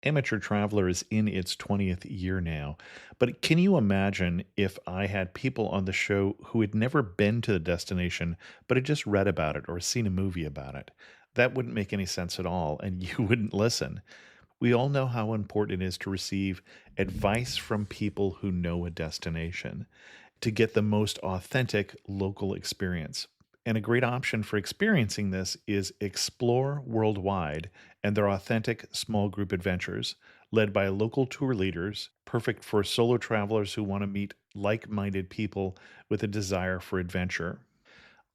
Amateur Traveler is in its 20th year now, but can you imagine if I had people on the show who had never been to the destination, but had just read about it or seen a movie about it? That wouldn't make any sense at all, and you wouldn't listen. We all know how important it is to receive advice from people who know a destination to get the most authentic local experience. And a great option for experiencing this is Explore Worldwide and their authentic small group adventures, led by local tour leaders, perfect for solo travelers who want to meet like minded people with a desire for adventure.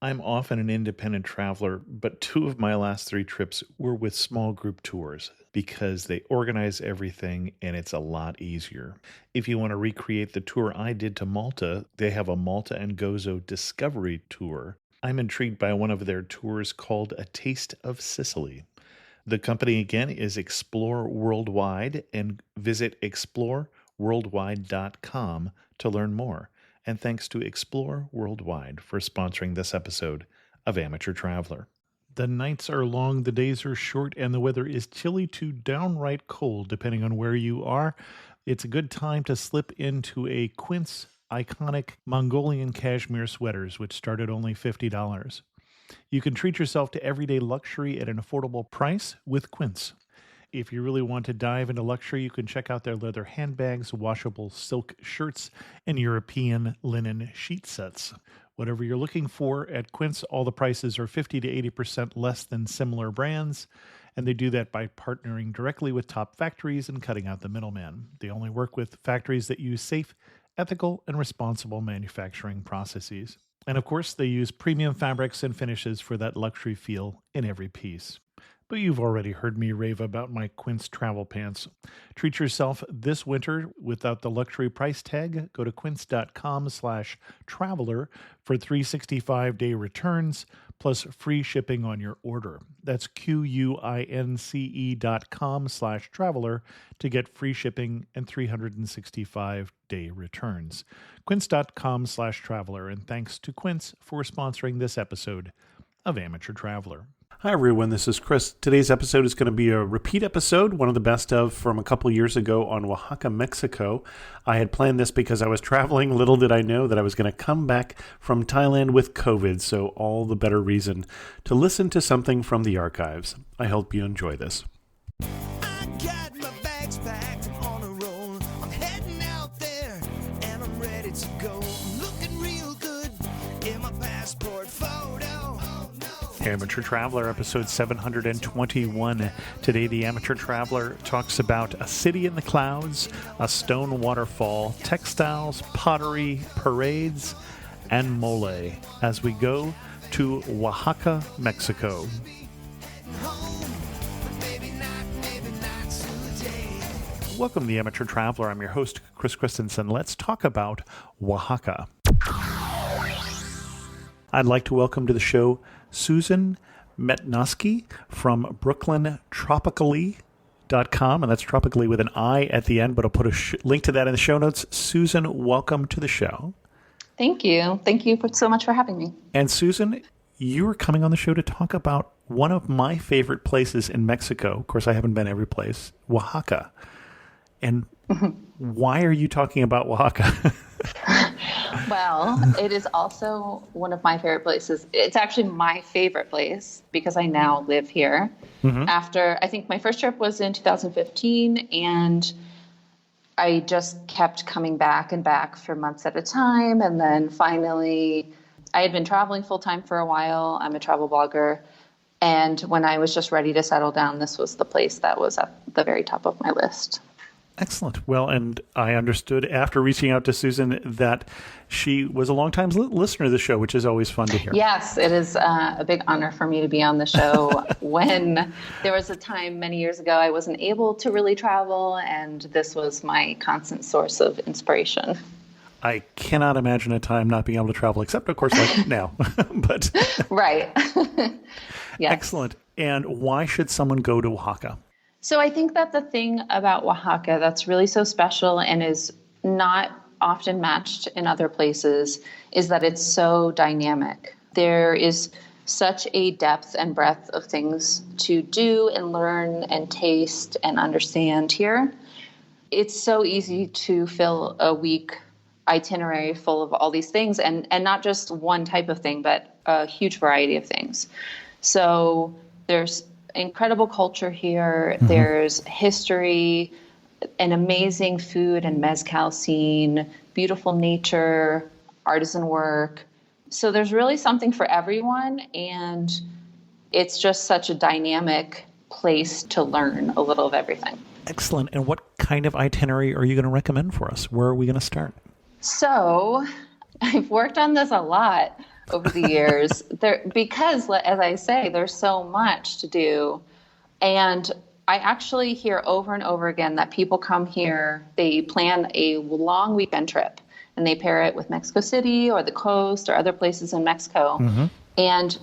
I'm often an independent traveler, but two of my last three trips were with small group tours because they organize everything and it's a lot easier. If you want to recreate the tour I did to Malta, they have a Malta and Gozo Discovery Tour. I'm intrigued by one of their tours called A Taste of Sicily. The company again is Explore Worldwide, and visit exploreworldwide.com to learn more. And thanks to Explore Worldwide for sponsoring this episode of Amateur Traveler. The nights are long, the days are short, and the weather is chilly to downright cold, depending on where you are. It's a good time to slip into a Quince iconic Mongolian cashmere sweaters, which start at only $50. You can treat yourself to everyday luxury at an affordable price with Quince. If you really want to dive into luxury, you can check out their leather handbags, washable silk shirts, and European linen sheet sets. Whatever you're looking for at Quince, all the prices are 50 to 80% less than similar brands, and they do that by partnering directly with top factories and cutting out the middleman. They only work with factories that use safe, ethical, and responsible manufacturing processes. And of course, they use premium fabrics and finishes for that luxury feel in every piece. But you've already heard me rave about my Quince travel pants. Treat yourself this winter without the luxury price tag. Go to quince.com/traveler for 365-day returns plus free shipping on your order. That's QUINCE.com/traveler to get free shipping and 365-day returns. Quince.com/traveler. And thanks to Quince for sponsoring this episode of Amateur Traveler. Hi, everyone. This is Chris. Today's episode is going to be a repeat episode, one of the best of from a couple years ago on Oaxaca, Mexico. I had planned this because I was traveling. Little did I know that I was going to come back from Thailand with COVID, so all the better reason to listen to something from the archives. I hope you enjoy this. I got my bags packed on a roll. I'm heading out there and I'm ready to go. I'm looking real good in my passport photo. Amateur Traveler, episode 721. Today, the Amateur Traveler talks about a city in the clouds, a stone waterfall, textiles, pottery, parades, and mole as we go to Oaxaca, Mexico. Welcome to the Amateur Traveler. I'm your host, Chris Christensen. Let's talk about Oaxaca. I'd like to welcome to the show Susan Metenosky from BrooklynTropically.com, and that's tropically with an I at the end, but I'll put a link to that in the show notes. Susan, welcome to the show. Thank you. Thank you so much for having me. And Susan, you are coming on the show to talk about one of my favorite places in Mexico. Of course, I haven't been every place, Oaxaca. And why are you talking about Oaxaca? Well, it is also one of my favorite places. It's actually my favorite place because I now live here. After, I think my first trip was in 2015, and I just kept coming back and back for months at a time. And then finally, I had been traveling full time for a while. I'm a travel blogger. And when I was just ready to settle down, this was the place that was at the very top of my list. Excellent. Well, and I understood after reaching out to Susan that she was a longtime listener of the show, which is always fun to hear. Yes, it is a big honor for me to be on the show. When there was a time many years ago I wasn't able to really travel, and this was my constant source of inspiration. I cannot imagine a time not being able to travel, except, of course, like now. But Right. Yes. Excellent. And why should someone go to Oaxaca? So I think that the thing about Oaxaca that's really so special and is not often matched in other places is that it's so dynamic. There is such a depth and breadth of things to do and learn and taste and understand here. It's so easy to fill a week itinerary full of all these things, and not just one type of thing, but a huge variety of things. So there's incredible culture here. There's history, an amazing food and mezcal scene, beautiful nature, artisan work. So there's really something for everyone, and it's just such a dynamic place to learn a little of everything. Excellent. And what kind of itinerary are you going to recommend for us? Where are we going to start? So I've worked on this a lot over the years because, as I say, there's so much to do. And I actually hear over and over again that people come here, they plan a long weekend trip, and they pair it with Mexico City or the coast or other places in Mexico. And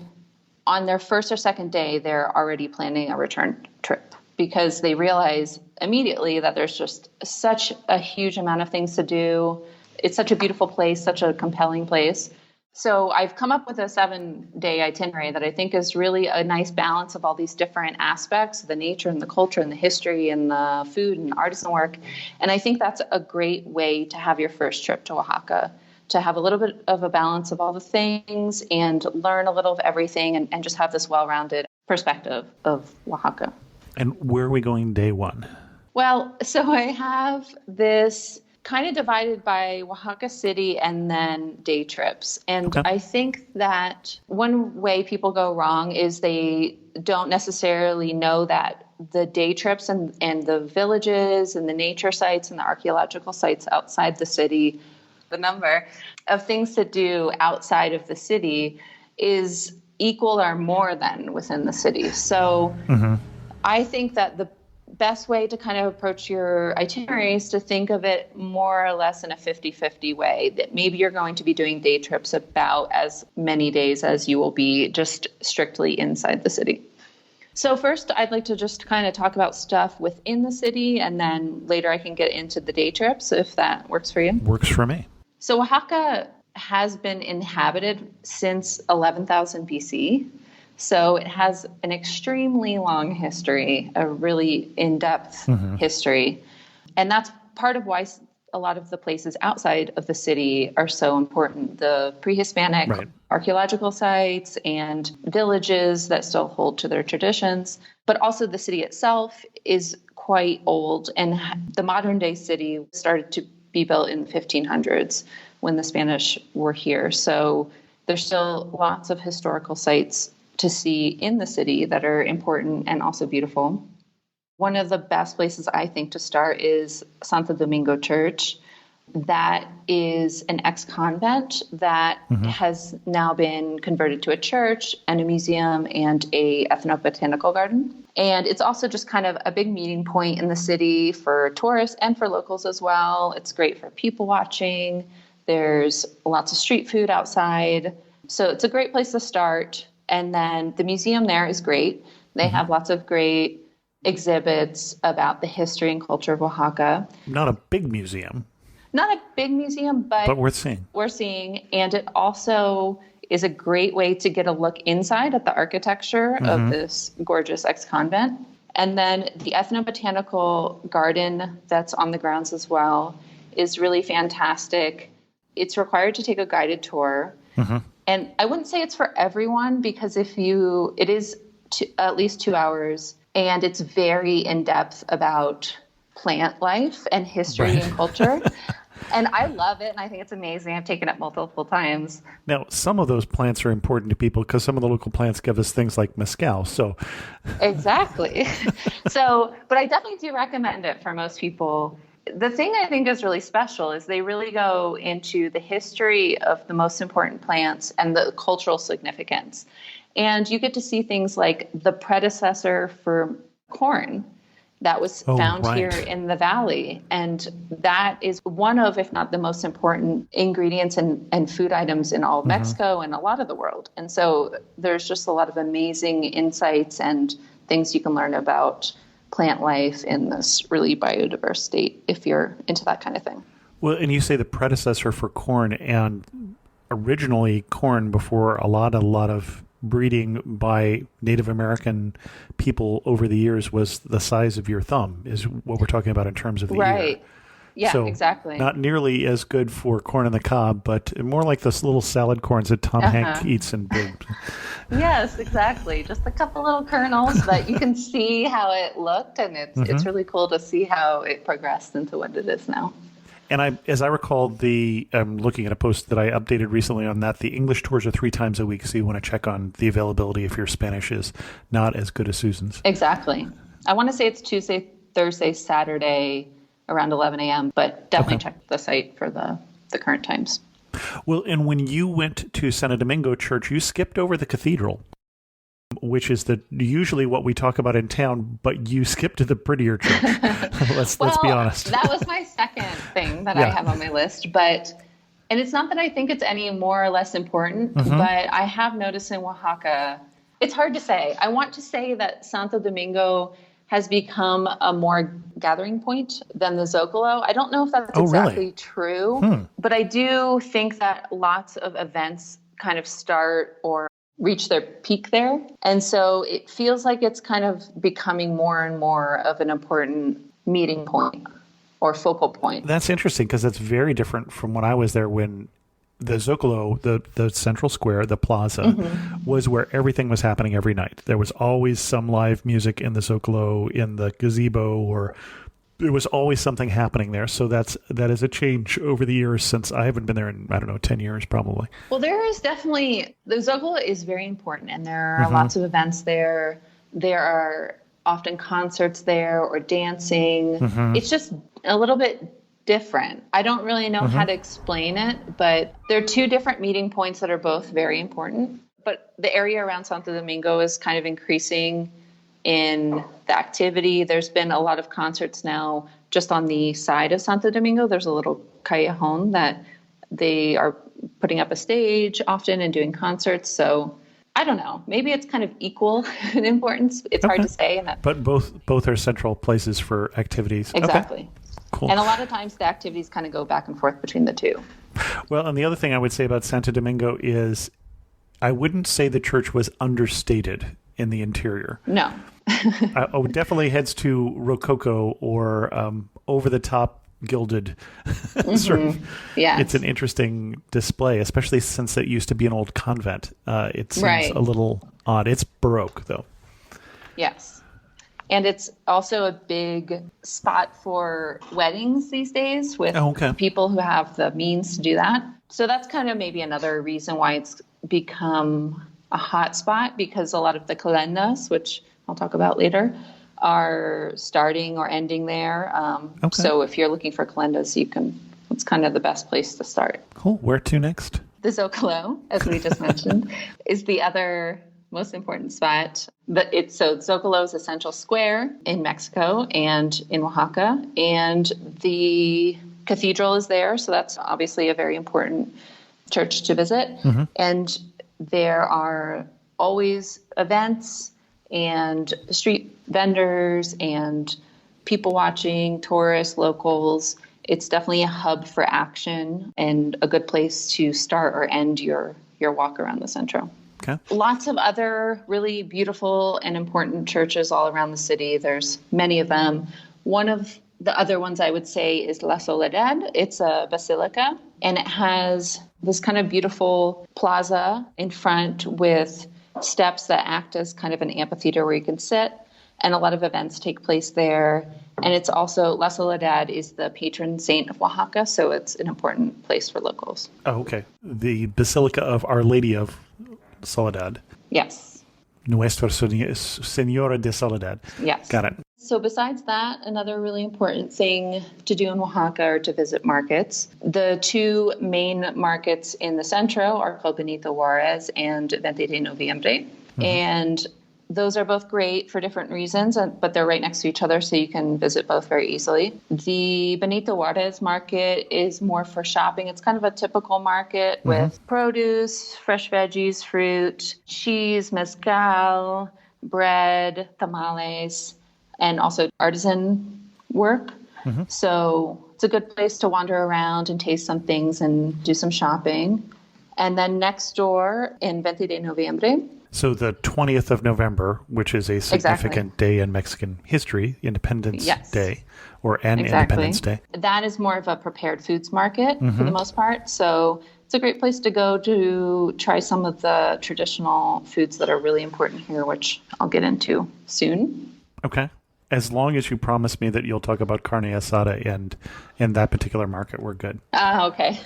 on their first or second day, they're already planning a return trip because they realize immediately that there's just such a huge amount of things to do. It's such a beautiful place, such a compelling place. So I've come up with a 7-day itinerary that I think is really a nice balance of all these different aspects, the nature and the culture and the history and the food and artisan work. And I think that's a great way to have your first trip to Oaxaca, to have a little bit of a balance of all the things and learn a little of everything and just have this well-rounded perspective of Oaxaca. And where are we going day one? Well, so I have this kind of divided by Oaxaca City and then day trips. And I think that one way people go wrong is they don't necessarily know that the day trips and the villages and the nature sites and the archaeological sites outside the city, the number of things to do outside of the city is equal or more than within the city. So I think that the best way to kind of approach your itinerary is to think of it more or less in a 50-50 way, that maybe you're going to be doing day trips about as many days as you will be just strictly inside the city. So first, I'd like to just kind of talk about stuff within the city, and then later I can get into the day trips if that works for you. Works for me. So Oaxaca has been inhabited since 11,000 BC. So it has an extremely long history, a really in-depth history. And that's part of why a lot of the places outside of the city are so important. The pre-Hispanic archaeological sites and villages that still hold to their traditions. But also the city itself is quite old. And the modern day city started to be built in the 1500s when the Spanish were here. So there's still lots of historical sites to see in the city that are important and also beautiful. One of the best places I think to start is Santo Domingo Church. That is an ex-convent that has now been converted to a church and a museum and a ethnobotanical garden. And it's also just kind of a big meeting point in the city for tourists and for locals as well. It's great for people watching. There's lots of street food outside. So it's a great place to start. And then the museum there is great. They have lots of great exhibits about the history and culture of Oaxaca. Not a big museum. Not a big museum, but worth seeing. Worth seeing. And it also is a great way to get a look inside at the architecture of this gorgeous ex-convent. And then the ethnobotanical garden that's on the grounds as well is really fantastic. It's required to take a guided tour. And I wouldn't say it's for everyone because it is at least 2 hours, and it's very in-depth about plant life and history and culture. And I love it, and I think it's amazing. I've taken it multiple times. Now, some of those plants are important to people because some of the local plants give us things like mezcal. So, exactly. But I definitely do recommend it for most people. The thing I think is really special is they really go into the history of the most important plants and the cultural significance. And you get to see things like the predecessor for corn that was found here in the valley. And that is one of, if not the most important ingredients and food items in all of Mexico and a lot of the world. And so there's just a lot of amazing insights and things you can learn about plant life in this really biodiverse state if you're into that kind of thing. Well, and you say the predecessor for corn, and originally corn before a lot of breeding by Native American people over the years was the size of your thumb, is what we're talking about in terms of the ear. Right. Yeah, So exactly. not nearly as good for corn on the cob, but more like those little salad corns that Tom Hanks eats in big. Yes, exactly. Just a couple little kernels, but you can see how it looked, and it's really cool to see how it progressed into what it is now. And as I recall, I'm looking at a post that I updated recently on that. The English tours are 3 times a week, so you want to check on the availability if your Spanish is not as good as Susan's. Exactly. I want to say it's Tuesday, Thursday, Saturday, around 11 a.m., but definitely check the site for the current times. Well, and when you went to Santo Domingo Church, you skipped over the cathedral, which is usually what we talk about in town, but you skipped to the prettier church. Let's be honest. That was my second thing that I have on my list, and it's not that I think it's any more or less important, but I have noticed in Oaxaca, it's hard to say. I want to say that Santo Domingo has become a more gathering point than the Zocalo. I don't know if that's exactly true, but I do think that lots of events kind of start or reach their peak there. And so it feels like it's kind of becoming more and more of an important meeting point or focal point. That's interesting because that's very different from when I was there, when the Zocalo, the central square, the plaza, was where everything was happening every night. There was always some live music in the Zocalo, in the gazebo, or there was always something happening there. So that is a change over the years, since I haven't been there in, 10 years probably. Well, there is definitely, the Zocalo is very important, and there are lots of events there. There are often concerts there or dancing. It's just a little bit different. I don't really know how to explain it, but there are 2 different meeting points that are both very important. But the area around Santo Domingo is kind of increasing in the activity. There's been a lot of concerts now just on the side of Santo Domingo. There's a little callejon that they are putting up a stage often and doing concerts. So I don't know. Maybe it's kind of equal in importance. It's hard to say. But both are central places for activities. Exactly. Okay. Cool. And a lot of times the activities kind of go back and forth between the 2. Well, and the other thing I would say about Santo Domingo is I wouldn't say the church was understated in the interior. No. I definitely heads to Rococo or over-the-top gilded. Yes. It's an interesting display, especially since it used to be an old convent. It seems a little odd. It's Baroque, though. Yes. And it's also a big spot for weddings these days with people who have the means to do that. So that's kind of maybe another reason why it's become a hot spot, because a lot of the calendas, which I'll talk about later, are starting or ending there. So if you're looking for calendas, it's kind of the best place to start. Cool. Where to next? The Zocalo, as we just mentioned, is the other most important spot. Zocalo is a central square in Mexico and in Oaxaca, and the cathedral is there. So that's obviously a very important church to visit. And there are always events and street vendors and people watching, tourists, locals. It's definitely a hub for action and a good place to start or end your walk around the centro. Okay. Lots of other really beautiful and important churches all around the city. There's many of them. One of the other ones I would say is La Soledad. It's a basilica, and it has this kind of beautiful plaza in front with steps that act as kind of an amphitheater where you can sit, and a lot of events take place there. And it's also, La Soledad is the patron saint of Oaxaca, so it's an important place for locals. Oh, okay. The Basilica of Our Lady of Soledad. Yes. Nuestra Señora de Soledad. Yes. Got it. So besides that, another really important thing to do in Oaxaca are to visit markets. The 2 main markets in the centro are called Benito Juarez and 20 de Noviembre. And those are both great for different reasons, but they're right next to each other, so you can visit both very easily. The Benito Juarez market is more for shopping. It's kind of a typical market with produce, fresh veggies, fruit, cheese, mezcal, bread, tamales, and also artisan work. So it's a good place to wander around and taste some things and do some shopping. And then next door in 20 de Noviembre So the 20th of November, which is a significant day in Mexican history, Independence Day, or Independence Day. That is more of a prepared foods market for the most part. So it's a great place to go to try some of the traditional foods that are really important here, which I'll get into soon. Okay. As long as you promise me that you'll talk about carne asada and in that particular market, we're good. Okay.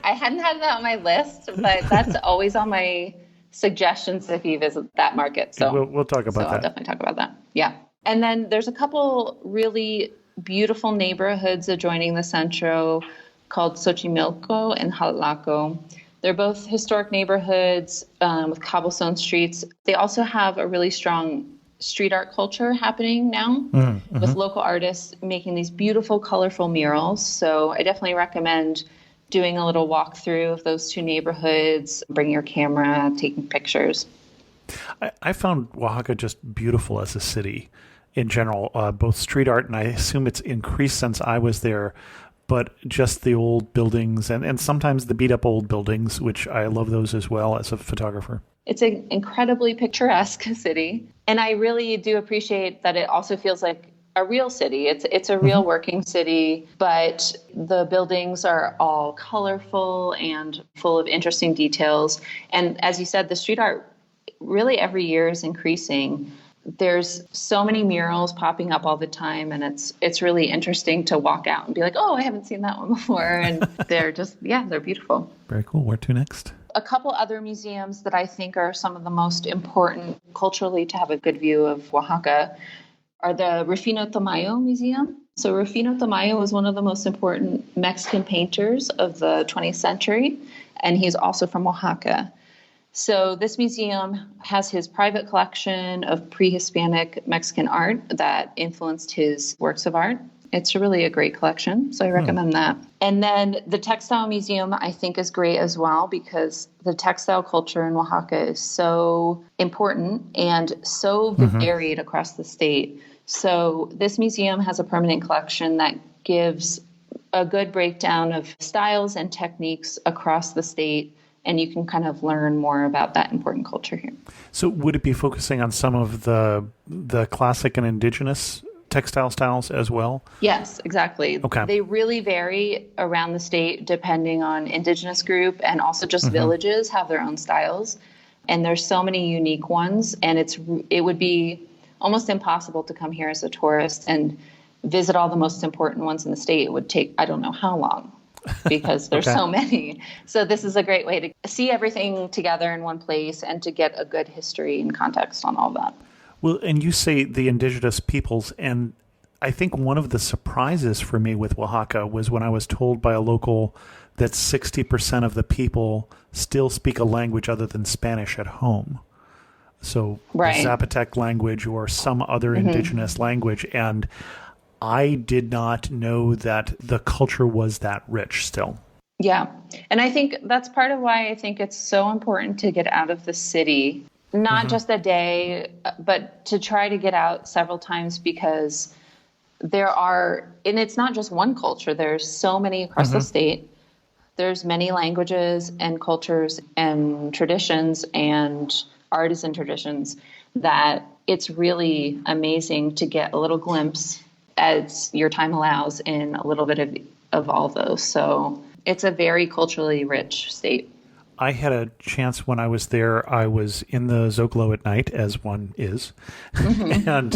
I hadn't had that on my list, but that's always on my suggestions if you visit that market. So we'll talk about that. I'll definitely talk about that. Yeah. And then there's a couple really beautiful neighborhoods adjoining the centro called Xochimilco and Jalalaco. They're both historic neighborhoods with cobblestone streets. They also have a really strong street art culture happening now with local artists making these beautiful, colorful murals. So I definitely recommend doing a little walkthrough of those two neighborhoods, bring your camera, taking pictures. I found Oaxaca just beautiful as a city in general, both street art, and I assume it's increased since I was there, but just the old buildings and sometimes the beat up old buildings, which I love those as well as a photographer. It's an incredibly picturesque city. And I really do appreciate that it also feels like a real city. It's a real working city, but the buildings are all colorful and full of interesting details. And as you said, the street art really every year is increasing. There's so many murals popping up all the time, and it's really interesting to walk out and be like, oh, I haven't seen that one before. And they're they're beautiful. Very cool. Where to next? A couple other museums that I think are some of the most important culturally to have a good view of Oaxaca are the Rufino Tamayo Museum. So Rufino Tamayo was one of the most important Mexican painters of the 20th century, and he's also from Oaxaca. So this museum has his private collection of pre-Hispanic Mexican art that influenced his works of art. It's really a great collection, so I recommend that. And then the Textile Museum, I think, is great as well because the textile culture in Oaxaca is so important and so varied across the state. So this museum has a permanent collection that gives a good breakdown of styles and techniques across the state, and you can kind of learn more about that important culture here. So would it be focusing on some of the classic and indigenous textile styles as well? Yes, exactly. Okay. They really vary around the state depending on indigenous group, and also just villages have their own styles. And there's so many unique ones, and it would be almost impossible to come here as a tourist and visit all the most important ones in the state. It would take, I don't know how long, because there's so many. So this is a great way to see everything together in one place and to get a good history and context on all that. Well, and you say the indigenous peoples, and I think one of the surprises for me with Oaxaca was when I was told by a local that 60% of the people still speak a language other than Spanish at home. So Zapotec language or some other indigenous language. And I did not know that the culture was that rich still. Yeah. And I think that's part of why I think it's so important to get out of the city, not just a day, but to try to get out several times, because there are, and it's not just one culture, there's so many across the state. There's many languages and cultures and traditions and artisan traditions that it's really amazing to get a little glimpse as your time allows in a little bit of all those. So it's a very culturally rich state. I had a chance when I was there. I was in the Zocalo at night, as one is. And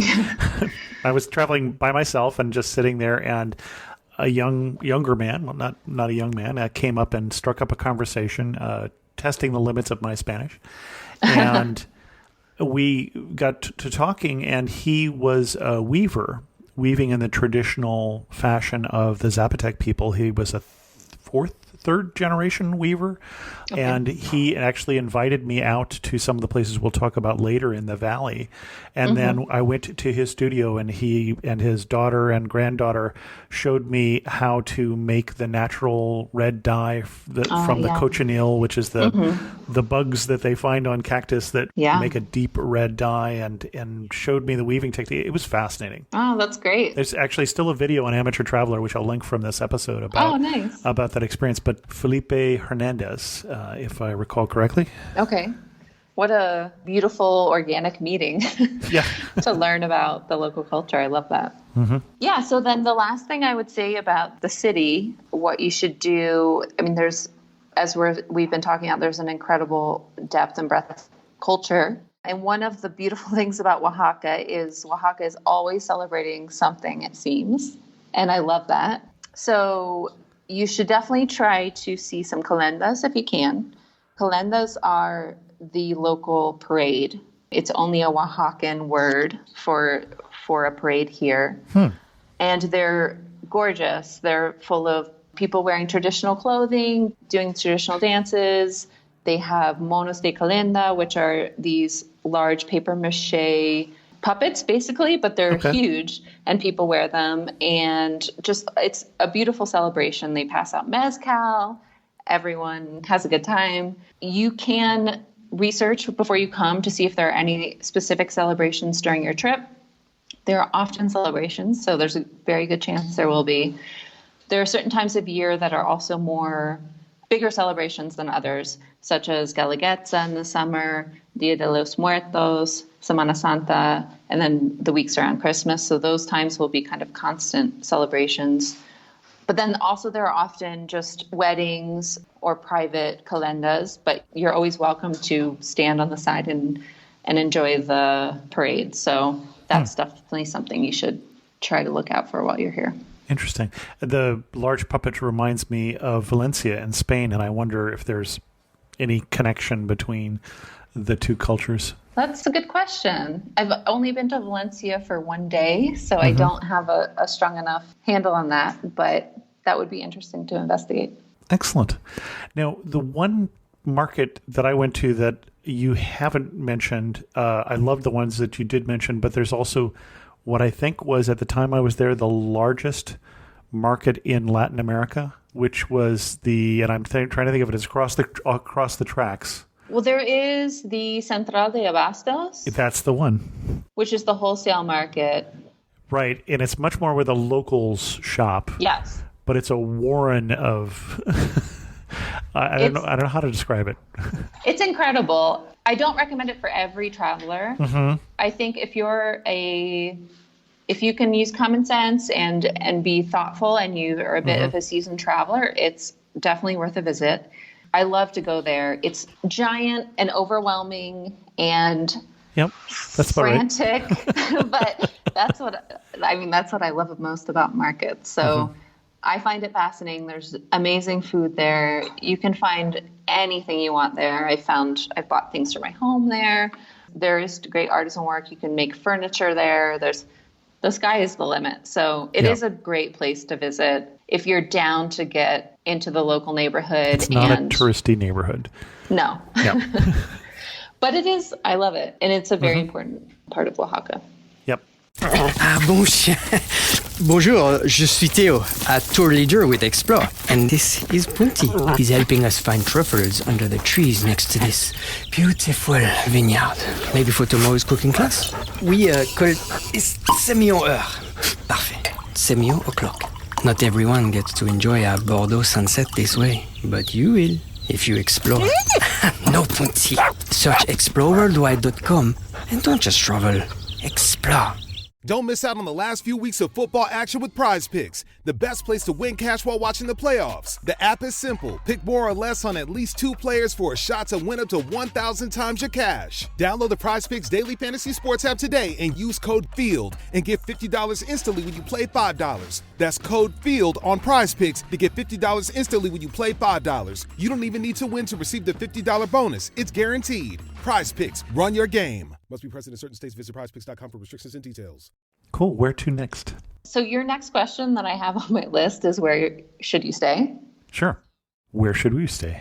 I was traveling by myself and just sitting there, and a younger man, well, not a young man, came up and struck up a conversation, testing the limits of my Spanish. And we got to talking, and he was a weaver, weaving in the traditional fashion of the Zapotec people. He was a third generation weaver. Okay. And he actually invited me out to some of the places we'll talk about later in the valley. And then I went to his studio, and he and his daughter and granddaughter showed me how to make the natural red dye from the cochineal, which is the bugs that they find on cactus that make a deep red dye, and showed me the weaving technique. It was fascinating. Oh, that's great. There's actually still a video on Amateur Traveler, which I'll link from this episode about that experience. But Felipe Hernandez, if I recall correctly. Okay. What a beautiful organic meeting Yeah. to learn about the local culture. I love that. Yeah. So then the last thing I would say about the city, what you should do, I mean, we've been talking about, there's an incredible depth and breadth of culture. And one of the beautiful things about Oaxaca is always celebrating something, it seems. And I love that. So you should definitely try to see some calendas if you can. Calendas are the local parade. It's only a Oaxacan word for a parade here. And they're gorgeous. They're full of people wearing traditional clothing, doing traditional dances. They have monos de calenda, which are these large paper mache puppets, basically, but they're huge, and people wear them. And just, it's a beautiful celebration. They pass out mezcal. Everyone has a good time. You can research before you come to see if there are any specific celebrations during your trip. There are often celebrations, so there's a very good chance there will be. There are certain times of year that are also bigger celebrations than others, such as Guelaguetza in the summer, Dia de los Muertos, Semana Santa, and then the weeks around Christmas. So those times will be kind of constant celebrations. But then also there are often just weddings or private calendas, but you're always welcome to stand on the side and enjoy the parade. So that's definitely something you should try to look out for while you're here. Interesting. The large puppet reminds me of Valencia in Spain, and I wonder if there's any connection between the two cultures. That's a good question. I've only been to Valencia for one day, so I don't have a strong enough handle on that, but that would be interesting to investigate. Excellent. Now, the one market that I went to that you haven't mentioned, I love the ones that you did mention, but there's also what I think was, at the time I was there, the largest market in Latin America, which was and I'm trying to think of it as across the tracks. Well, there is the Central de Abastos. That's the one. Which is the wholesale market. Right, and it's much more where the locals shop. Yes. But it's a warren of... I don't know how to describe it. It's incredible. I don't recommend it for every traveler. I think if you can use common sense and be thoughtful, and you are a bit of a seasoned traveler, it's definitely worth a visit. I love to go there. It's giant and overwhelming and that's frantic, but that's what I love most about markets. So I find it fascinating. There's amazing food there. You can find anything you want there. I've bought things for my home there. There is great artisan work. You can make furniture there. The sky is the limit. So it is a great place to visit if you're down to get into the local neighborhood. It's not a touristy neighborhood. No. Yep. But it is. I love it. And it's a very important part of Oaxaca. Yep. Ah bon chien. Bonjour, je suis Theo, a tour leader with Explore, and this is Punti. He's helping us find truffles under the trees next to this beautiful vineyard. Maybe for tomorrow's cooking class? Oui, call semi-heure. Parfait. 7:00. Not everyone gets to enjoy a Bordeaux sunset this way, but you will if you explore. No, Punti. Search exploreworldwide.com and don't just travel. Explore. Don't miss out on the last few weeks of football action with Prize Picks, the best place to win cash while watching the playoffs. The app is simple. Pick more or less on at least 2 players for a shot to win up to 1,000 times your cash. Download the Prize Picks Daily Fantasy Sports app today and use code FIELD and get $50 instantly when you play $5. That's code FIELD on Prize Picks to get $50 instantly when you play $5. You don't even need to win to receive the $50 bonus. It's guaranteed. Prize Picks. Run your game. Must be present in certain states. Visit prizepicks.com for restrictions and details. Cool. Where to next? So your next question that I have on my list is, where should you stay? Sure. Where should we stay?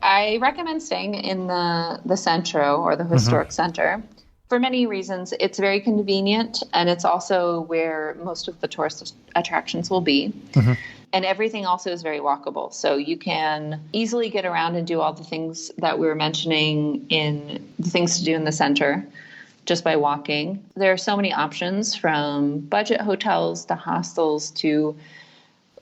I recommend staying in the Centro, or the historic center. For many reasons. It's very convenient, and it's also where most of the tourist attractions will be. And everything also is very walkable. So you can easily get around and do all the things that we were mentioning in the things to do in the center just by walking. There are so many options, from budget hotels to hostels to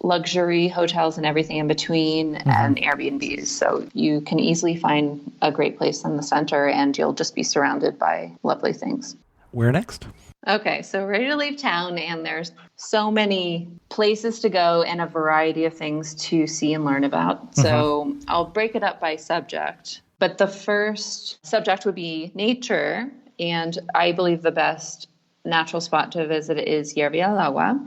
luxury hotels and everything in between, and Airbnbs. So you can easily find a great place in the center, and you'll just be surrounded by lovely things. Where next? Okay, so we're ready to leave town, and there's so many places to go and a variety of things to see and learn about. So I'll break it up by subject. But the first subject would be nature, and I believe the best natural spot to visit is Hierve del Agua.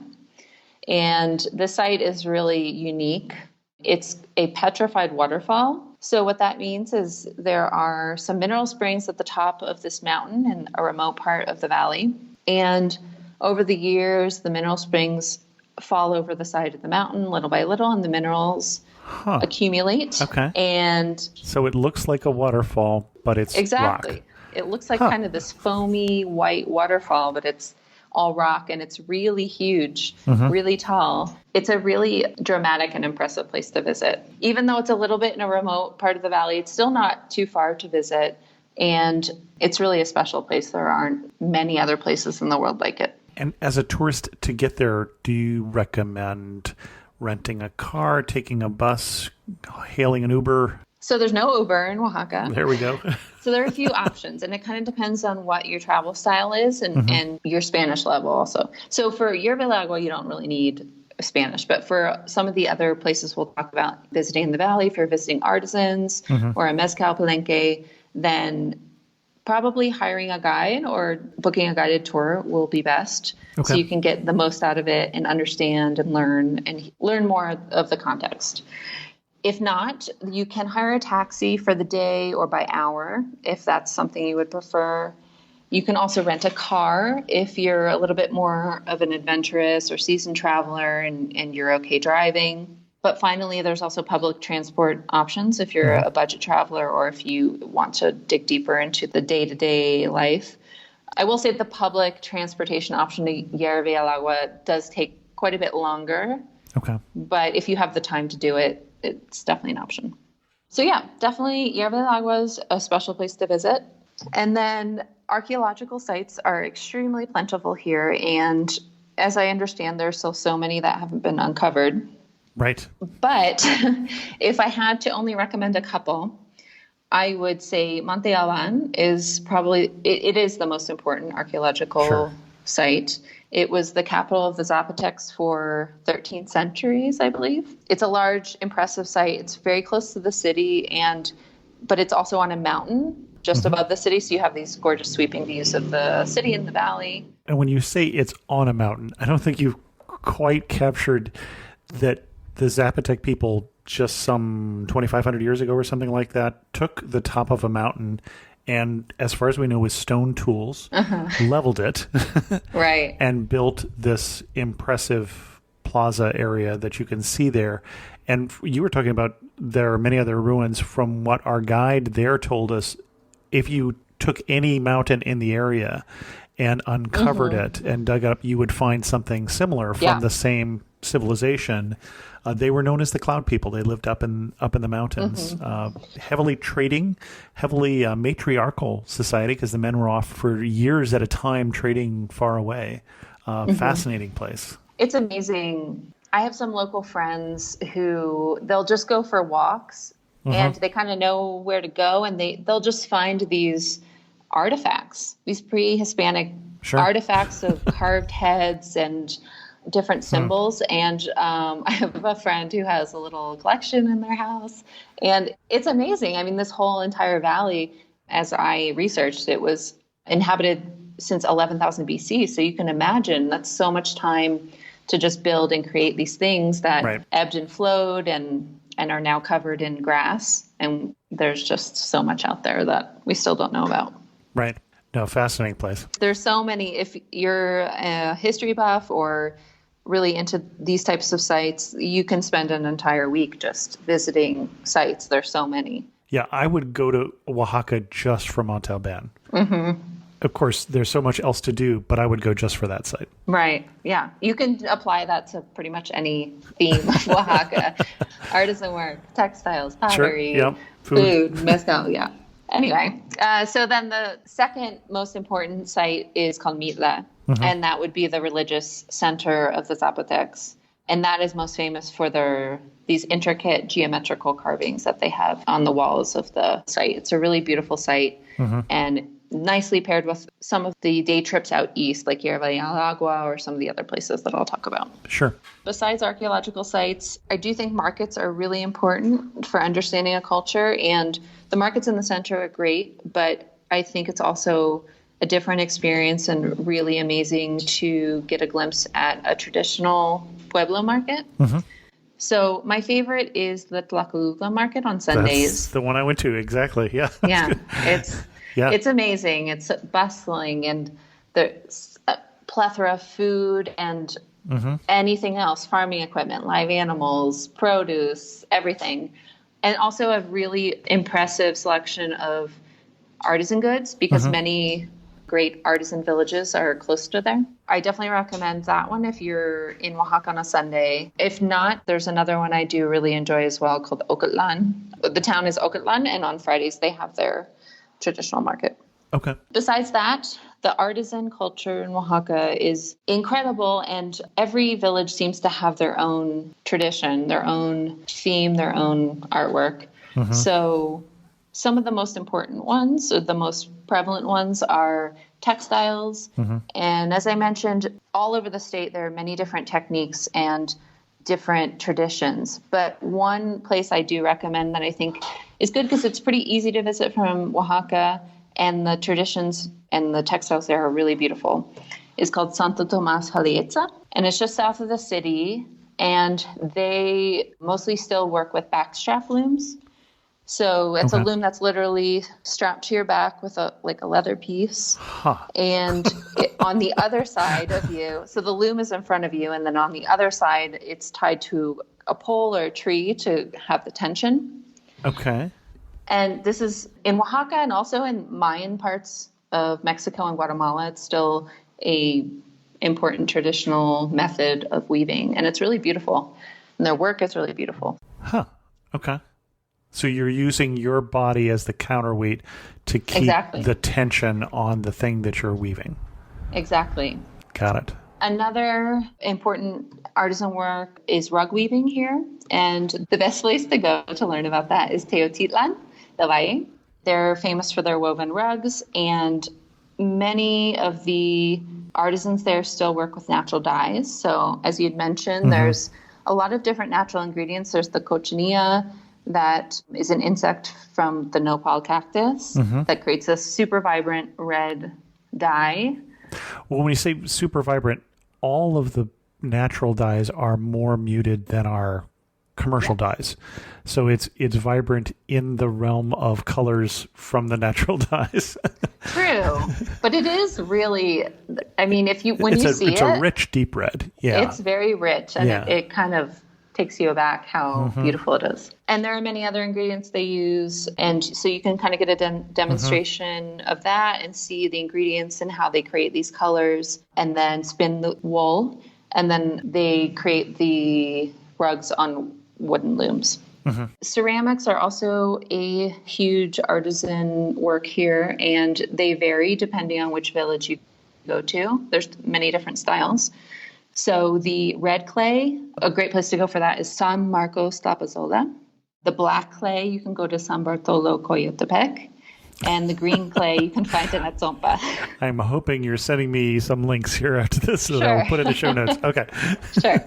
And the site is really unique. It's a petrified waterfall. So what that means is there are some mineral springs at the top of this mountain in a remote part of the valley. And over the years, the mineral springs fall over the side of the mountain little by little, and the minerals accumulate. Okay. And so it looks like a waterfall, but it's exactly. rock. It looks like kind of this foamy white waterfall, but it's all rock, and it's really huge, really tall. It's a really dramatic and impressive place to visit. Even though it's a little bit in a remote part of the valley, it's still not too far to visit. And it's really a special place. There aren't many other places in the world like it. And as a tourist, to get there, do you recommend renting a car, taking a bus, hailing an Uber? So there's no Uber in Oaxaca. There we go. So there are a few options, and it kind of depends on what your travel style is and your Spanish level also. So for Hierve del Agua, you don't really need Spanish, but for some of the other places we'll talk about, visiting the valley, if you're visiting artisans or a mezcal palenque, then probably hiring a guide or booking a guided tour will be best. Okay. So you can get the most out of it and understand and learn more of the context. If not, you can hire a taxi for the day or by hour, if that's something you would prefer. You can also rent a car if you're a little bit more of an adventurous or seasoned traveler and you're okay driving. But finally, there's also public transport options if you're a budget traveler or if you want to dig deeper into the day-to-day life. I will say the public transportation option to Hierve del Agua does take quite a bit longer. Okay. But if you have the time to do it, it's definitely an option. So yeah, definitely Hierve del Agua is a special place to visit. And then archaeological sites are extremely plentiful here. And as I understand, there's still so many that haven't been uncovered. Right. But if I had to only recommend a couple, I would say Monte Alban is probably, it is the most important archaeological site. It was the capital of the Zapotecs for 13 centuries, I believe. It's a large, impressive site. It's very close to the city, but it's also on a mountain just above the city. So you have these gorgeous sweeping views of the city and the valley. And when you say it's on a mountain, I don't think you've quite captured that the Zapotec people just some 2,500 years ago or something like that took the top of a mountain and, as far as we know, with stone tools, leveled it, right, and built this impressive plaza area that you can see there. And you were talking about there are many other ruins. From what our guide there told us, if you took any mountain in the area and uncovered it and dug up, you would find something similar from the same civilization. They were known as the Cloud People. They lived up in the mountains, heavily trading, heavily matriarchal society because the men were off for years at a time trading far away. Fascinating place. It's amazing. I have some local friends who they'll just go for walks and they kind of know where to go, and they'll just find these artifacts, these pre-Hispanic artifacts of carved heads and different symbols. And I have a friend who has a little collection in their house, and it's amazing. I mean, this whole entire valley, as I researched, it was inhabited since 11,000 BC. So you can imagine that's so much time to just build and create these things that ebbed and flowed and are now covered in grass. And there's just so much out there that we still don't know about. Right. No, fascinating place. There's so many. If you're a history buff or really into these types of sites, you can spend an entire week just visiting sites. There's so many. Yeah, I would go to Oaxaca just for Monte Alban. Of course, there's so much else to do, but I would go just for that site. Right. Yeah. You can apply that to pretty much any theme of Oaxaca. Artisan work, textiles, pottery, food, mezcal. Yeah. Anyway, so then the second most important site is called Mitla, and that would be the religious center of the Zapotecs. And that is most famous for these intricate geometrical carvings that they have on the walls of the site. It's a really beautiful site and nicely paired with some of the day trips out east, like Yerba del Agua or some of the other places that I'll talk about. Sure. Besides archaeological sites, I do think markets are really important for understanding a culture. And the markets in the center are great, but I think it's also a different experience and really amazing to get a glimpse at a traditional Pueblo market. So my favorite is the Tlacoluca market on Sundays. That's the one I went to, exactly. Yeah. Yeah, it's amazing. It's bustling, and there's a plethora of food and anything else, farming equipment, live animals, produce, everything. And also a really impressive selection of artisan goods because many great artisan villages are close to there. I definitely recommend that one if you're in Oaxaca on a Sunday. If not, there's another one I do really enjoy as well called Ocatlan. The town is Ocatlan, and on Fridays they have their traditional market. Okay. Besides that, the artisan culture in Oaxaca is incredible, and every village seems to have their own tradition, their own theme, their own artwork. So some of the most important ones, or the most prevalent ones, are textiles. And as I mentioned, all over the state, there are many different techniques and different traditions. But one place I do recommend that I think is good because it's pretty easy to visit from Oaxaca, and the traditions and the textiles there are really beautiful, is called Santo Tomas Jalietza. And it's just south of the city, and they mostly still work with backstrap looms. So it's a loom that's literally strapped to your back with a leather piece. And on the other side of you, so the loom is in front of you, and then on the other side, it's tied to a pole or a tree to have the tension. Okay. And this is in Oaxaca and also in Mayan parts of Mexico and Guatemala. It's still a important traditional method of weaving, and it's really beautiful. And their work is really beautiful. Okay. So you're using your body as the counterweight to keep the tension on the thing that you're weaving. Exactly. Got it. Another important artisan work is rug weaving here. And the best place to go to learn about that is Teotitlan del Valle. They're famous for their woven rugs, and many of the artisans there still work with natural dyes. So as you'd mentioned, there's a lot of different natural ingredients. There's the cochinilla, that is an insect from the nopal cactus that creates a super vibrant red dye. Well, when you say super vibrant, all of the natural dyes are more muted than our commercial dyes. So it's vibrant in the realm of colors from the natural dyes. True. But it is really, I mean, it's a rich, deep red. Yeah. It's very rich, and it kind of takes you aback how beautiful it is. And there are many other ingredients they use. And so you can kind of get a demonstration of that and see the ingredients and how they create these colors, and then spin the wool. And then they create the rugs on wooden looms. Ceramics are also a huge artisan work here, and they vary depending on which village you go to. There's many different styles. So the red clay, a great place to go for that is San Marcos Tlapazola. The black clay, you can go to San Bartolo Coyotepec. And the green clay, you can find it at Zompa. I'm hoping you're sending me some links here after this so that I'll put in the show notes. Okay. Sure.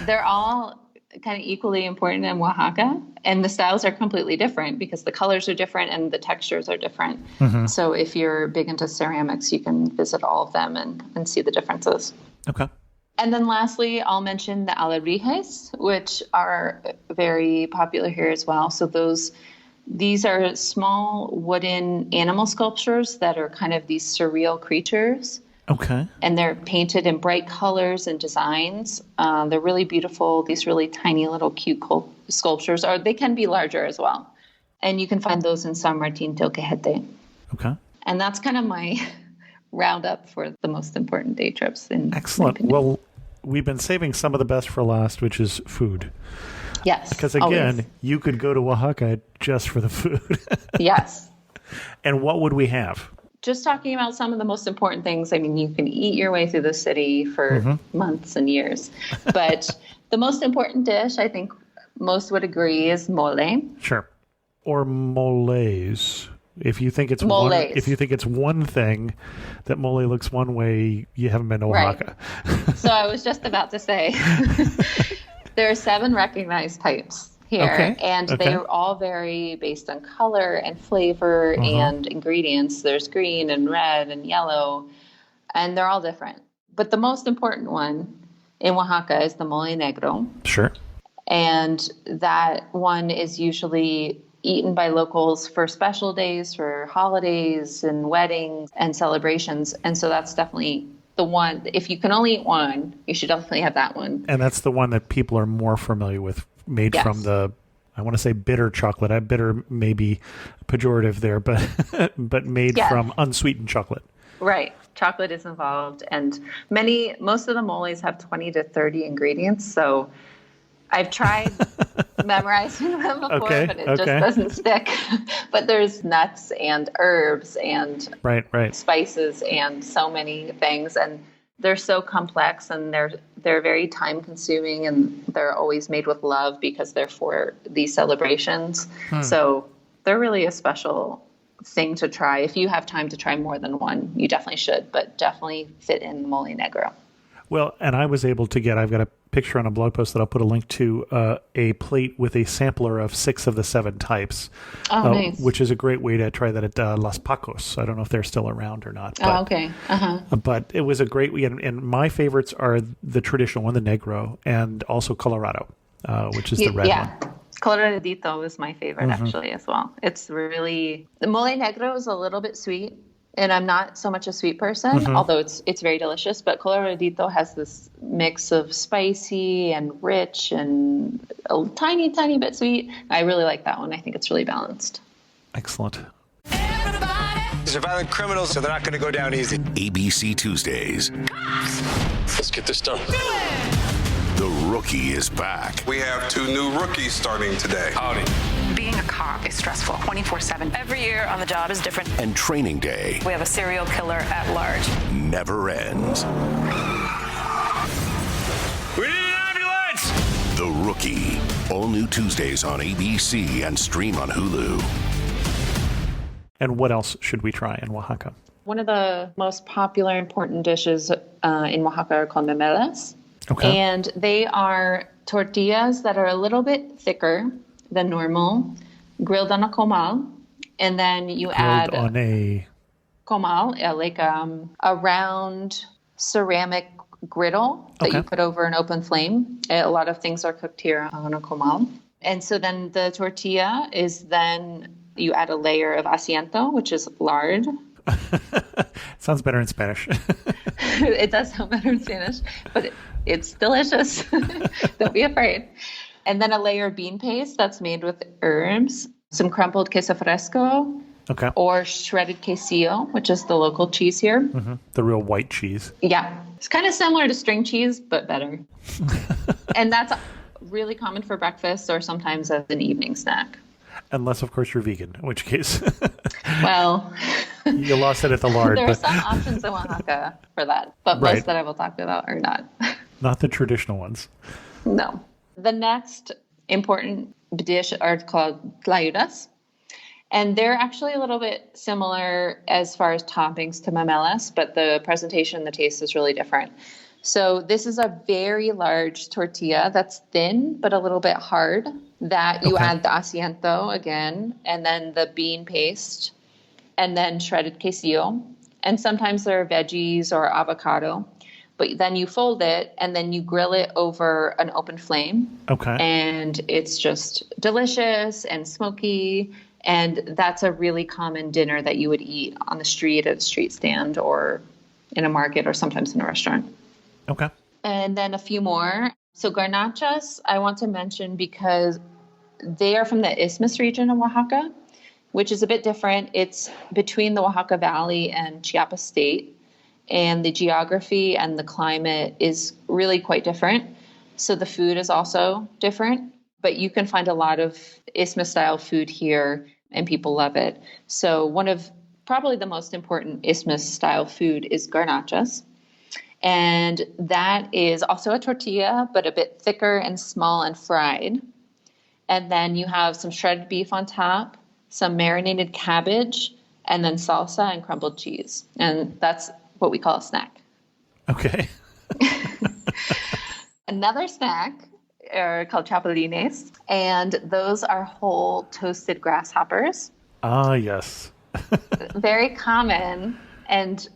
They're all kind of equally important in Oaxaca, and the styles are completely different because the colors are different and the textures are different. So if you're big into ceramics, you can visit all of them and see the differences. Okay. And then lastly, I'll mention the alebrijes, which are very popular here as well. So these are small wooden animal sculptures that are kind of these surreal creatures. Okay. And they're painted in bright colors and designs. They're really beautiful, these really tiny little cute sculptures, or they can be larger as well. And you can find those in San Martin Tilquejete. Okay. And that's kind of my roundup for the most important day trips. Excellent. Well, we've been saving some of the best for last, which is food. Yes. Because again, you could go to Oaxaca just for the food. Yes. And what would we have? just talking about some of the most important things. I mean, you can eat your way through the city for months and years, but the most important dish, I think most would agree, is mole. Sure. Or moles. If you think it's one thing that mole looks one way, you haven't been to Oaxaca. Right. So I was just about to say there are 7 recognized types here, and they all vary based on color and flavor and ingredients. There's green and red and yellow, and they're all different. But the most important one in Oaxaca is the mole negro. Sure. And that one is usually eaten by locals for special days, for holidays and weddings and celebrations. And so that's definitely the one. If you can only eat one, you should definitely have that one. And that's the one that people are more familiar with, made from the, I want to say bitter chocolate. Bitter may be pejorative there, but made from unsweetened chocolate. Right. Chocolate is involved. And most of the moles have 20 to 30 ingredients. So I've tried memorizing them before, but it just doesn't stick. But there's nuts and herbs and spices and so many things. And they're so complex, and they're very time consuming, and they're always made with love because they're for these celebrations. So they're really a special thing to try. If you have time to try more than one, you definitely should, but definitely fit in mole negro. Well, and I was able to get, I've got a picture on a blog post that I'll put a link to, a plate with a sampler of 6 of the 7 types, nice. Which is a great way to try that at Las Pacos. I don't know if they're still around or not. But, but it was a great, and my favorites are the traditional one, the negro, and also Colorado, which is the red one. Coloradito is my favorite actually as well. It's really, the mole negro is a little bit sweet. And I'm not so much a sweet person, although it's very delicious. But Coloradito has this mix of spicy and rich and a tiny, tiny bit sweet. I really like that one. I think it's really balanced. Excellent. These are violent criminals, so they're not going to go down easy. ABC Tuesdays. Let's get this done. The Rookie is back. We have 2 new rookies starting today. Howdy. Being a cop is stressful 24/7. Every year on the job is different. And Training Day. We have a serial killer at large. Never ends. We need an ambulance! The Rookie. All new Tuesdays on ABC and stream on Hulu. And what else should we try in Oaxaca? One of the most popular important dishes in Oaxaca are called memelas. Okay. And they are tortillas that are a little bit thicker than normal, grilled on a comal, and then you add on a comal, like a round ceramic griddle that you put over an open flame. A lot of things are cooked here on a comal. And so then the tortilla is then you add a layer of asiento, which is lard. Sounds better in Spanish. It does sound better in Spanish, but it's delicious. Don't be afraid. And then a layer of bean paste that's made with herbs, some crumpled queso fresco, or shredded quesillo, which is the local cheese here. The real white cheese. Yeah. It's kind of similar to string cheese, but better. And that's really common for breakfast or sometimes as an evening snack. Unless, of course, you're vegan, in which case... Well... you lost it at the lard. There are some options in Oaxaca for that, but most that I will talk about are not. Not the traditional ones. No. The next important dish are called tlayudas. And they're actually a little bit similar as far as toppings to memelas, but the presentation, the taste is really different. So this is a very large tortilla that's thin, but a little bit hard, that you add the asiento again, and then the bean paste, and then shredded quesillo. And sometimes there are veggies or avocado. But then you fold it, and then you grill it over an open flame. Okay. And it's just delicious and smoky. And that's a really common dinner that you would eat on the street at a street stand or in a market or sometimes in a restaurant. Okay. And then a few more. So garnachas, I want to mention because they are from the Isthmus region of Oaxaca, which is a bit different. It's between the Oaxaca Valley and Chiapas State. And the geography and the climate is really quite different. So the food is also different, but you can find a lot of Isthmus-style food here, and people love it. So one of probably the most important Isthmus style food is garnachas. And that is also a tortilla, but a bit thicker and small and fried. And then you have some shredded beef on top, some marinated cabbage, and then salsa and crumbled cheese. And that's what we call a snack. Okay. Another snack are called chapulines, and those are whole toasted grasshoppers. Ah, yes. Very common and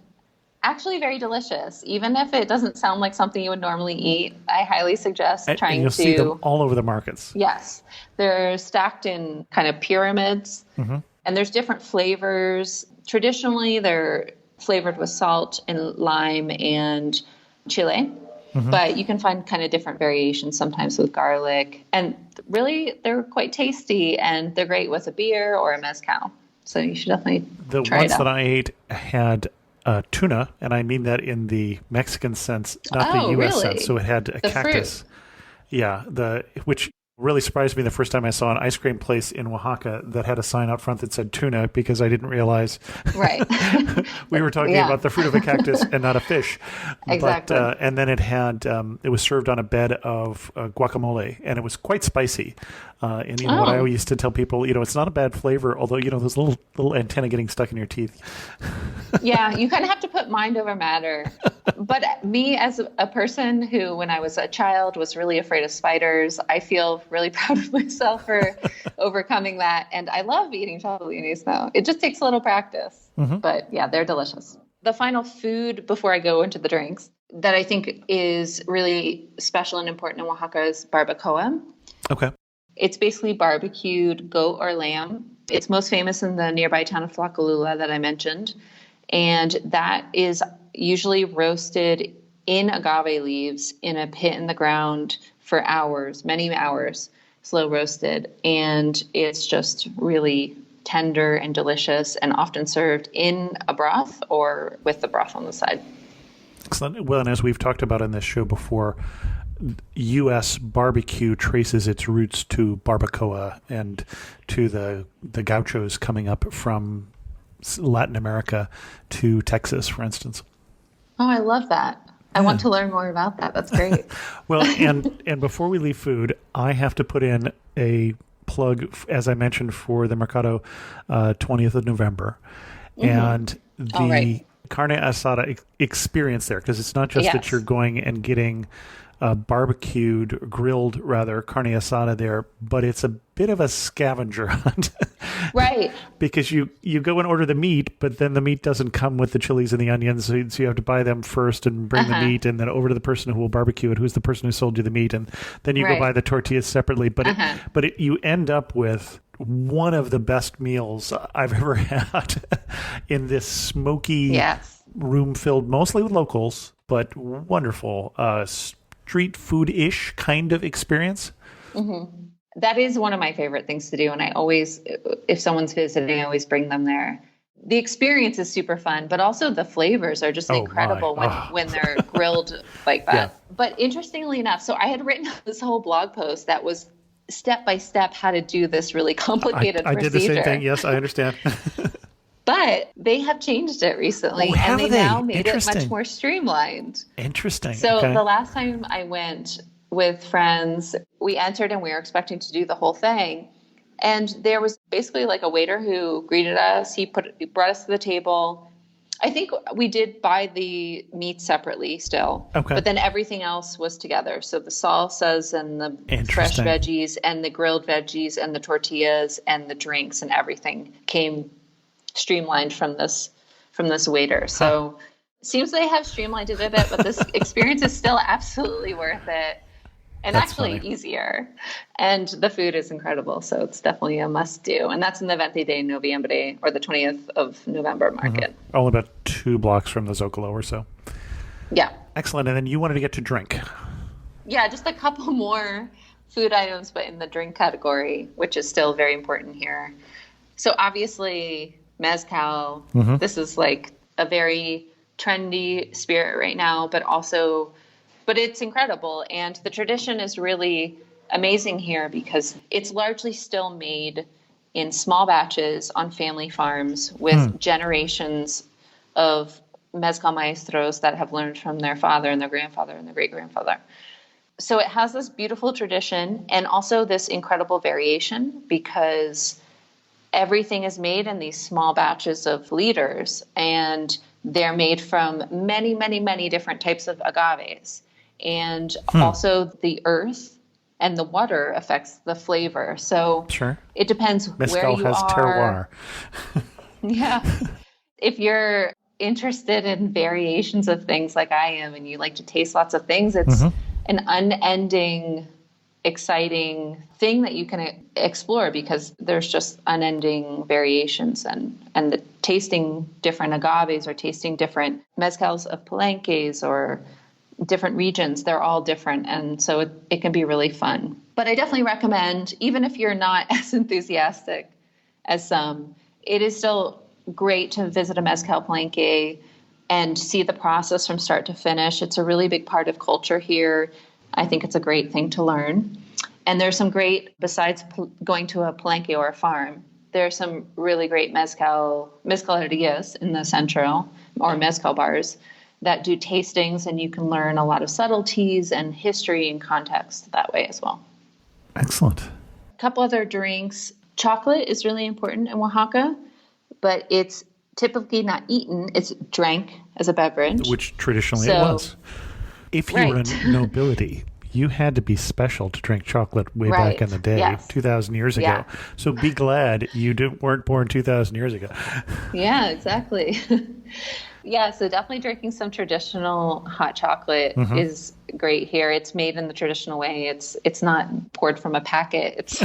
actually very delicious. Even if it doesn't sound like something you would normally eat, I highly suggest trying and you'll to... see them all over the markets. Yes. They're stacked in kind of pyramids, and there's different flavors. Traditionally, they're flavored with salt and lime and chile. But you can find kind of different variations, sometimes with garlic. And really, they're quite tasty, and they're great with a beer or a mezcal. So you should definitely The try ones it out. that I ate had tuna, and I mean that in the Mexican sense, not the U.S. really? sense. So it had a The cactus. fruit. Yeah, which really surprised me the first time I saw an ice cream place in Oaxaca that had a sign out front that said tuna, because I didn't realize Right. we were talking about the fruit of a cactus and not a fish. Exactly. But, and then it was served on a bed of guacamole, and it was quite spicy. And what I used to tell people, it's not a bad flavor, although, those little antennae getting stuck in your teeth. Yeah, you kind of have to put mind over matter. But me as a person who, when I was a child, was really afraid of spiders, I feel really proud of myself for overcoming that. And I love eating chapulines now. It just takes a little practice. But yeah, they're delicious. The final food before I go into the drinks that I think is really special and important in Oaxaca is barbacoa. Okay. It's basically barbecued goat or lamb. It's most famous in the nearby town of Tlacolula that I mentioned. And that is usually roasted in agave leaves in a pit in the ground for hours, many hours, slow roasted. And it's just really tender and delicious, and often served in a broth or with the broth on the side. Excellent. Well, and as we've talked about in this show before, U.S. barbecue traces its roots to barbacoa and to the gauchos coming up from Latin America to Texas, for instance. Oh, I love that. I want to learn more about that. That's great. Well, and before we leave food, I have to put in a plug, as I mentioned, for the Mercado 20th of November. And the carne asada experience there, because it's not just that you're going and getting grilled carne asada there, but it's a bit of a scavenger hunt. Right. Because you go and order the meat, but then the meat doesn't come with the chilies and the onions, so you have to buy them first and bring the meat, and then over to the person who will barbecue it, who's the person who sold you the meat, and then you go buy the tortillas separately. But you end up with one of the best meals I've ever had in this smoky room filled mostly with locals, but wonderful street food-ish kind of experience. That is one of my favorite things to do. And I always, if someone's visiting, I always bring them there. The experience is super fun, but also the flavors are just incredible when they're grilled like that. Yeah. But interestingly enough, so I had written this whole blog post that was step by step how to do this really complicated procedure. I did the same thing. Yes, I understand. But they have changed it recently, and they now made it much more streamlined. Interesting. So the last time I went with friends, we entered and we were expecting to do the whole thing. And there was basically like a waiter who greeted us. He brought us to the table. I think we did buy the meat separately still. Okay. But then everything else was together. So the salsas and the fresh veggies and the grilled veggies and the tortillas and the drinks and everything came streamlined from this waiter. So it seems they have streamlined it a bit, but this experience is still absolutely worth it. And that's actually funny. Easier. And the food is incredible. So it's definitely a must do. And that's in the 20 de Noviembre, or the 20th of November market. Only about 2 blocks from the Zocalo or so. Yeah. Excellent. And then you wanted to get to drink. Yeah, just a couple more food items, but in the drink category, which is still very important here. So obviously, mezcal. This is like a very trendy spirit right now, but it's incredible. And the tradition is really amazing here because it's largely still made in small batches on family farms with generations of mezcal maestros that have learned from their father and their grandfather and their great-grandfather. So it has this beautiful tradition and also this incredible variation because everything is made in these small batches of liters, and they're made from many, many, many different types of agaves. And also the earth and the water affects the flavor. So it depends Mezcal where you has are. terroir. Yeah. If you're interested in variations of things like I am and you like to taste lots of things, it's an unending, exciting thing that you can explore because there's just unending variations and the tasting different agaves or tasting different mezcals of palenques or different regions, they're all different. And so it can be really fun. But I definitely recommend, even if you're not as enthusiastic as some, it is still great to visit a mezcal palenque and see the process from start to finish. It's a really big part of culture here. I think it's a great thing to learn. And there's some great, besides going to a palenque or a farm, there's some really great mezcalerias in the centro or mezcal bars that do tastings, and you can learn a lot of subtleties and history and context that way as well. Excellent. A couple other drinks. Chocolate is really important in Oaxaca, but it's typically not eaten. It's drank as a beverage. Which traditionally it was. If you were in nobility, you had to be special to drink chocolate way back in the day, 2,000 years ago. Yeah. So be glad you weren't born 2,000 years ago. Yeah, exactly. Yeah, so definitely drinking some traditional hot chocolate is great here. It's made in the traditional way. It's not poured from a packet.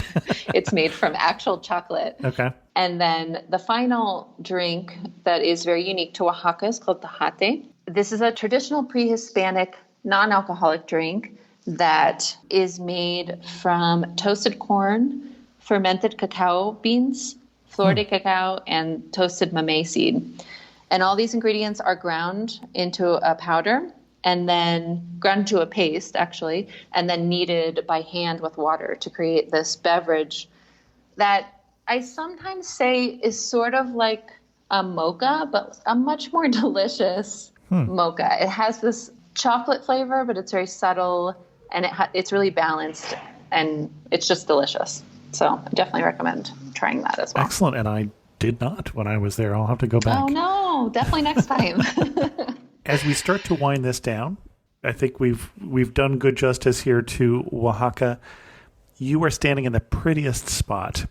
It's made from actual chocolate. Okay. And then the final drink that is very unique to Oaxaca is called tajate. This is a traditional pre-Hispanic non-alcoholic drink that is made from toasted corn, fermented cacao beans, flor de cacao, and toasted mamey seed. And all these ingredients are ground into a powder and then ground to a paste, actually, and then kneaded by hand with water to create this beverage that I sometimes say is sort of like a mocha, but a much more delicious mocha. It has this chocolate flavor, but it's very subtle, and it's really balanced, and it's just delicious. So I definitely recommend trying that as well. Excellent, and I did not when I was there. I'll have to go back. Oh, no, definitely next time. As we start to wind this down, I think we've done good justice here to Oaxaca. You are standing in the prettiest spot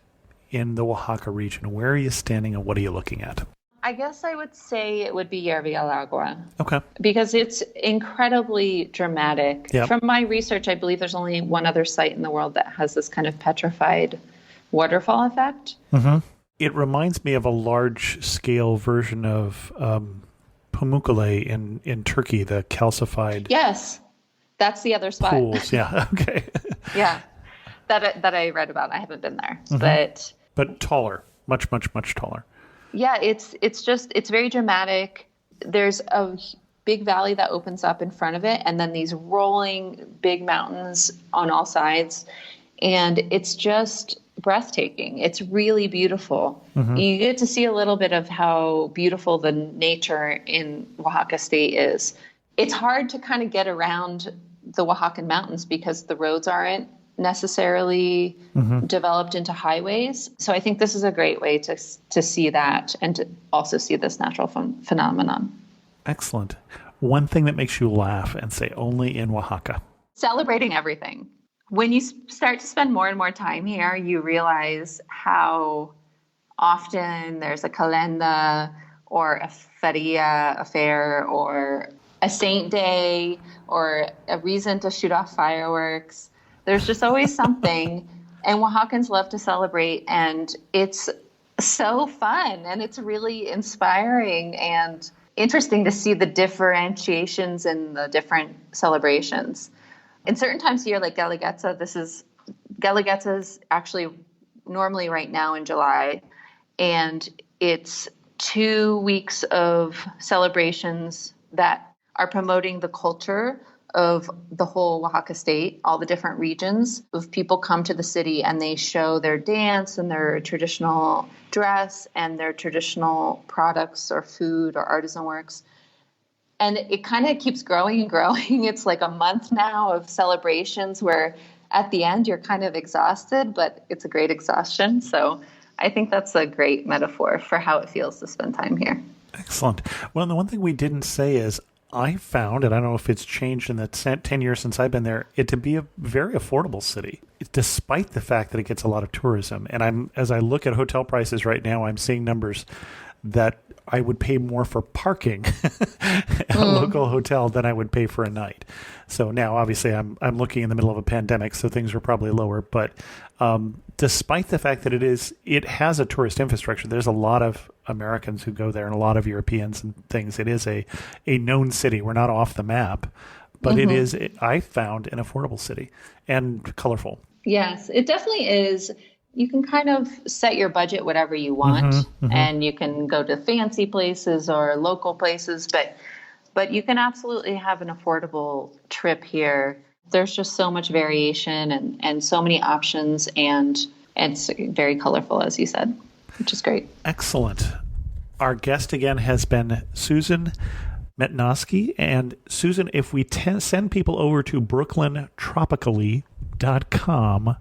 in the Oaxaca region. Where are you standing and what are you looking at? I guess I would say it would be Yerbi El Agua. Okay. Because it's incredibly dramatic. Yep. From my research, I believe there's only one other site in the world that has this kind of petrified waterfall effect. Mm-hmm. It reminds me of a large-scale version of Pamukkale in Turkey, the calcified Yes, that's the other spot. pools. Yeah, okay. Yeah, that I read about. I haven't been there, but taller, much taller. Yeah, it's very dramatic. There's a big valley that opens up in front of it, and then these rolling big mountains on all sides, and it's just breathtaking. It's really beautiful. You get to see a little bit of how beautiful the nature in Oaxaca State is. It's hard to kind of get around the Oaxacan mountains because the roads aren't necessarily developed into highways. So I think this is a great way to see that and to also see this natural phenomenon. Excellent. One thing that makes you laugh and say only in Oaxaca. Celebrating everything. When you start to spend more and more time here, you realize how often there's a calenda or a feria, a fair, or a saint day, or a reason to shoot off fireworks. There's just always something, and Oaxacans love to celebrate, and it's so fun, and it's really inspiring and interesting to see the differentiations in the different celebrations. In certain times of year, like Guelaguetza, Guelaguetza is actually normally right now in July, and it's 2 weeks of celebrations that are promoting the culture of the whole Oaxaca state, all the different regions of people come to the city and they show their dance and their traditional dress and their traditional products or food or artisan works. And it kind of keeps growing and growing. It's like a month now of celebrations where at the end you're kind of exhausted, but it's a great exhaustion. So I think that's a great metaphor for how it feels to spend time here. Excellent. Well, the one thing we didn't say is I found, and I don't know if it's changed in the 10 years since I've been there, it to be a very affordable city, despite the fact that it gets a lot of tourism. And as I look at hotel prices right now, I'm seeing numbers that I would pay more for parking at a local hotel than I would pay for a night. So now, obviously, I'm looking in the middle of a pandemic, so things are probably lower. But despite the fact that it has a tourist infrastructure, there's a lot of Americans who go there and a lot of Europeans and things. It is a known city. We're not off the map, but it is, I found, an affordable city and colorful. Yes, it definitely is. You can kind of set your budget whatever you want, and you can go to fancy places or local places, but you can absolutely have an affordable trip here. There's just so much variation and so many options, and it's very colorful, as you said, which is great. Excellent. Our guest again has been Susan Metenosky. And Susan, if we send people over to brooklyntropically.com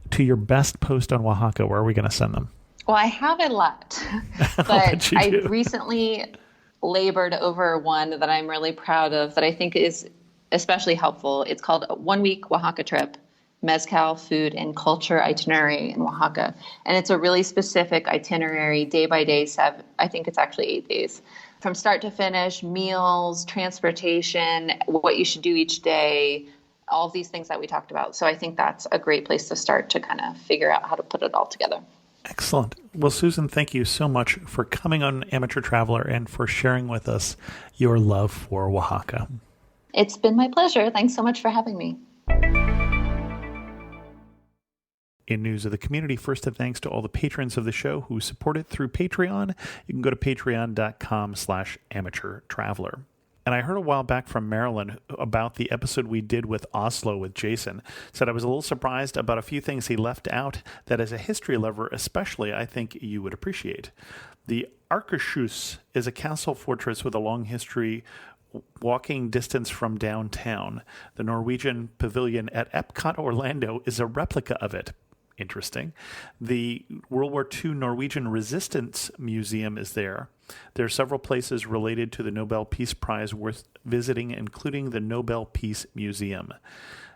to your best post on Oaxaca, where are we going to send them? Well, I have a lot, but I recently labored over one that I'm really proud of that I think is especially helpful. It's called 1 Week Oaxaca Trip, Mezcal Food and Culture Itinerary in Oaxaca. And it's a really specific itinerary, day by day, I think it's actually 8 days. From start to finish, meals, transportation, what you should do each day, all of these things that we talked about. So I think that's a great place to start to kind of figure out how to put it all together. Excellent. Well, Susan, thank you so much for coming on Amateur Traveler and for sharing with us your love for Oaxaca. It's been my pleasure. Thanks so much for having me. In news of the community, first, a thanks to all the patrons of the show who support it through Patreon. You can go to patreon.com/amateurtraveler. And I heard a while back from Marilyn about the episode we did with Oslo with Jason. Said I was a little surprised about a few things he left out that as a history lover especially I think you would appreciate. The Akershus is a castle fortress with a long history walking distance from downtown. The Norwegian pavilion at Epcot Orlando is a replica of it. Interesting. The World War II Norwegian Resistance Museum is there. There are several places related to the Nobel Peace Prize worth visiting, including the Nobel Peace Museum,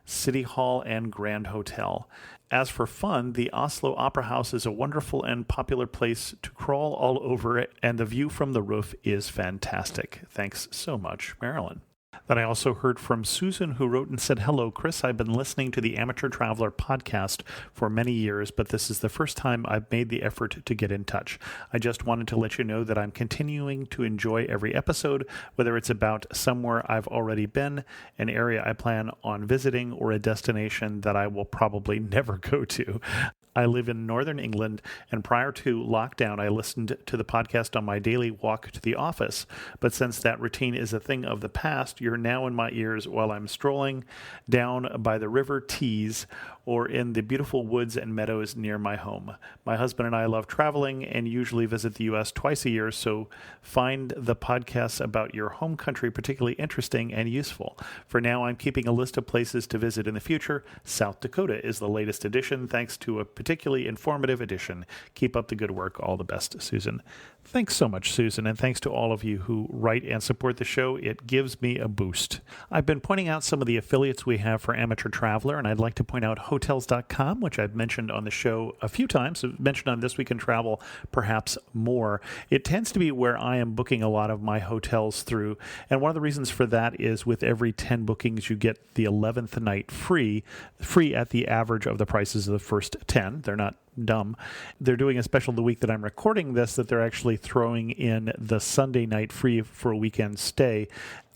City Hall, and Grand Hotel. As for fun, the Oslo Opera House is a wonderful and popular place to crawl all over it, and the view from the roof is fantastic. Thanks so much, Marilyn. Then I also heard from Susan, who wrote and said, "Hello, Chris. I've been listening to the Amateur Traveler podcast for many years, but this is the first time I've made the effort to get in touch. I just wanted to let you know that I'm continuing to enjoy every episode, whether it's about somewhere I've already been, an area I plan on visiting, or a destination that I will probably never go to. I live in northern England, and prior to lockdown, I listened to the podcast on my daily walk to the office. But since that routine is a thing of the past, you're now in my ears while I'm strolling down by the River Tees or in the beautiful woods and meadows near my home. My husband and I love traveling and usually visit the U.S. twice a year, so find the podcasts about your home country particularly interesting and useful. For now, I'm keeping a list of places to visit in the future. South Dakota is the latest edition, thanks to a particularly informative edition. Keep up the good work. All the best, Susan." Thanks so much, Susan, and thanks to all of you who write and support the show. It gives me a boost. I've been pointing out some of the affiliates we have for Amateur Traveler, and I'd like to point out Hotels.com, which I've mentioned on the show a few times. I've mentioned on This Week in Travel perhaps more. It tends to be where I am booking a lot of my hotels through, and one of the reasons for that is with every 10 bookings, you get the 11th night free at the average of the prices of the first 10. They're not dumb. They're doing a special the week that I'm recording this that they're actually throwing in the Sunday night free for a weekend stay.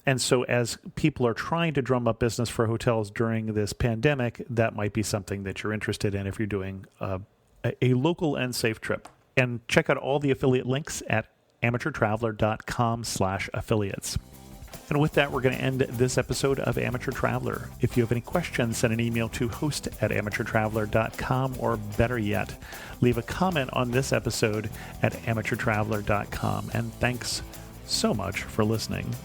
And so as people are trying to drum up business for hotels during this pandemic, that might be something that you're interested in if you're doing a local and safe trip. And check out all the affiliate links at amateurtraveler.com/affiliates. And with that, we're going to end this episode of Amateur Traveler. If you have any questions, send an email to host@amateurtraveler.com, or better yet, leave a comment on this episode at amateurtraveler.com. And thanks so much for listening.